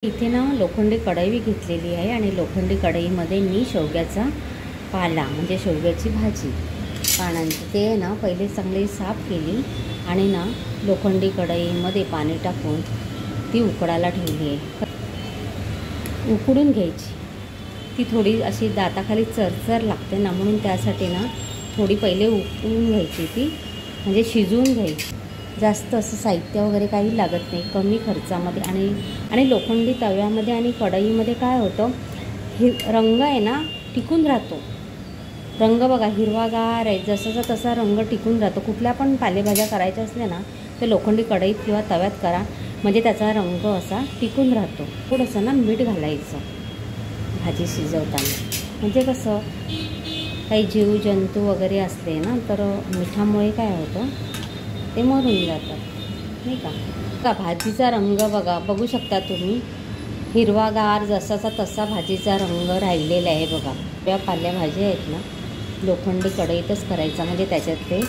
इथे ना लोखंडी कढई घेतलेली आहे आणि लोखंडी कढईमध्ये मी शेवग्याचा पाला म्हणजे शेवग्याची भाजी पानांची ते ना पहिले चांगली साफ केली आणि ना लोखंडी कढईमध्ये पाणी टाकून ती उकडायला ठेवली आहे। उकडून घ्यायची, ती थोडी अशी दाताखाली चरचर लागते ना, म्हणून त्यासाठी ना थोडी पहिले उकळून घ्यायची, ती म्हणजे शिजवून घ्यायची। जास्त असं साहित्य वगैरे काही लागत नाही, कमी खर्चामध्ये आणि लोखंडी तव्यामध्ये आणि कढईमध्ये काय होतं, रंग आहे ना टिकून राहतो। रंग बघा हिरवागार आहे, जसाचा तसा रंग टिकून राहतो। कुठल्या पण पालेभाज्या करायच्या असल्या ना तर लोखंडी कढईत किंवा तव्यात करा, म्हणजे त्याचा रंग असा टिकून राहतो। थोडंसं ना मीठ घालायचं भाजी शिजवताना, म्हणजे कसं काही जीवजंतू वगैरे असले ना तर मिठामुळे काय होतं ते मरून जातात, नाही का। भाजीचा रंग बघू शकता तुम्ही, हिरवागार जसाचा तसा भाजीचा रंग राहिलेला आहे बघा। या पालेभाज्या आहेत ना लोखंडी कढईतच करायचा, म्हणजे त्याच्यात ते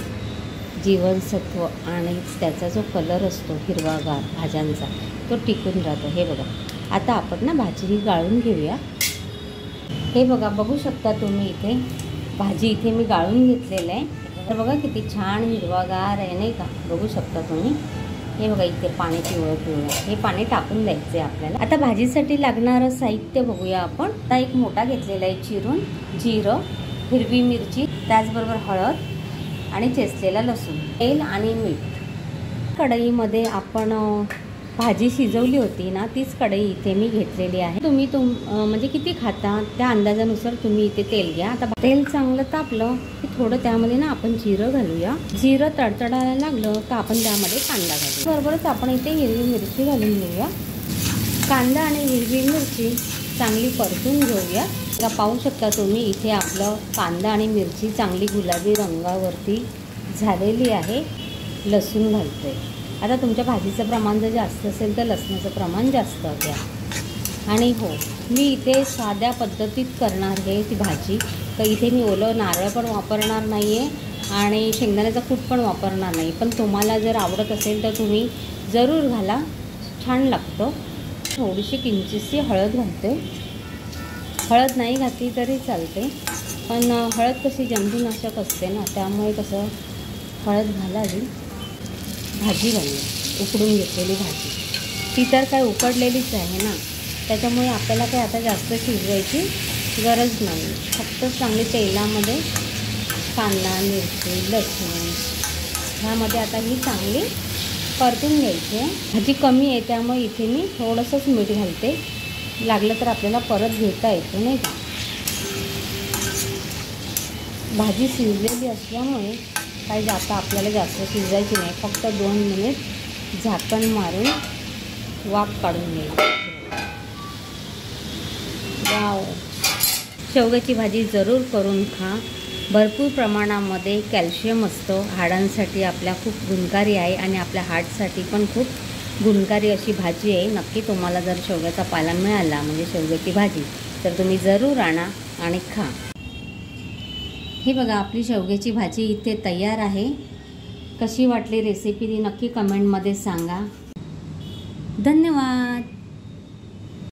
जीवनसत्व आणि त्याचा जो कलर असतो हिरवागार भाज्यांचा तो टिकून राहतो। हे बघा, आता आपण ना भाजी ही गाळून घेऊया। हे बघा, बघू शकता तुम्ही इथे भाजी इथे मी गाळून घेतलेलं आहे। तर बघा किती छान हिरवागार आहे, नाही का, बघू शकता तुम्ही। हे बघा इथे पाणी पिवळं हे पाणी टाकून द्यायचं आहे आपल्याला। आता भाजीसाठी लागणारं साहित्य बघूया आपण। आता एक मोठा घेतलेला आहे चिरून, जिरं, हिरवी मिरची, त्याचबरोबर हळद आणि चेचलेला लसूण, तेल आणि मीठ। कढईमध्ये आपण भाजी शिजवली होती ना तीच कढई इथे मी घेतलेली आहे। तुम्ही म्हणजे किती खाता त्या अंदाजानुसार तुम्ही इथे तेल घ्या। आता तेल चांगलं तापलं की थोडं त्यामध्ये ना आपण जिरं घालूया। जिरं तडतडायला लागलं तर आपण त्यामध्ये कांदा घालूया। बरोबरच आपण इथे हिरवी मिरची घालून घेऊया। कांदा आणि हिरवी मिरची चांगली परतून घेऊया। पाहू शकता तुम्ही इथे आपलं कांदा आणि मिरची चांगली गुलाबी रंगावरती झालेली आहे। लसूण घालतोय। आता तुमच्या भाजीचं प्रमाण जर जास्त असेल तर लसणाचं प्रमाण जास्त घ्या। आणि हो, मी इथे साध्या पद्धतीत करणार आहे ती भाजी, तर इथे मी ओलं नारळ पण वापरणार नाही आहे आणि शेंगदाण्याचा कूट पण वापरणार नाही। पण तुम्हाला जर आवडत असेल तर तुम्ही जरूर घाला, छान लागतं। थोडीशी किंचितशी हळद घालते, हळद नाही घातली तरी चालते, पण हळद कशी जंतुनाशक असते ना, त्यामुळे कसं हळद घालावी। भाजी घालूया, उकडून घेतलेली भाजी, ती तर काय उकडलेलीच आहे ना, त्याच्यामुळे आपल्याला काय आता जास्त शिजवायची गरज नाही। फक्त चांगली तेलामध्ये कांदा, मिरची, लसूण ह्यामध्ये आता ही चांगली परतून घ्यायची आहे। भाजी कमी आहे त्यामुळे इथे मी थोडंसंच मीठ घालते, लागलं तर आपल्याला परत घेता येतो, नाही का। भाजी शिजलेली असल्यामुळे काही जाता आपल्याला जास्त शिजवायची नाही, फक्त 2 मिनिट झाकण मारून वाफ काढून घ्यायची। वाव, शेवग्याची भाजी जरूर करून खा। भरपूर प्रमाणामध्ये कॅल्शियम असतं, हाडांसाठी आपल्या खूप गुणकारी आहे आणि आपल्या हार्टसाठी पण खूप गुणकारी अशी भाजी आहे। नक्की तुम्हाला जर शेवग्याचा पाला मिळाला म्हणजे शेवग्याची भाजी तर तुम्ही जरूर आणा आणि खा। हे बघा, आपली शेवग्याची भाजी इथे तयार आहे। कशी वाटली रेसिपी ती नक्की कमेंटमध्ये सांगा। धन्यवाद।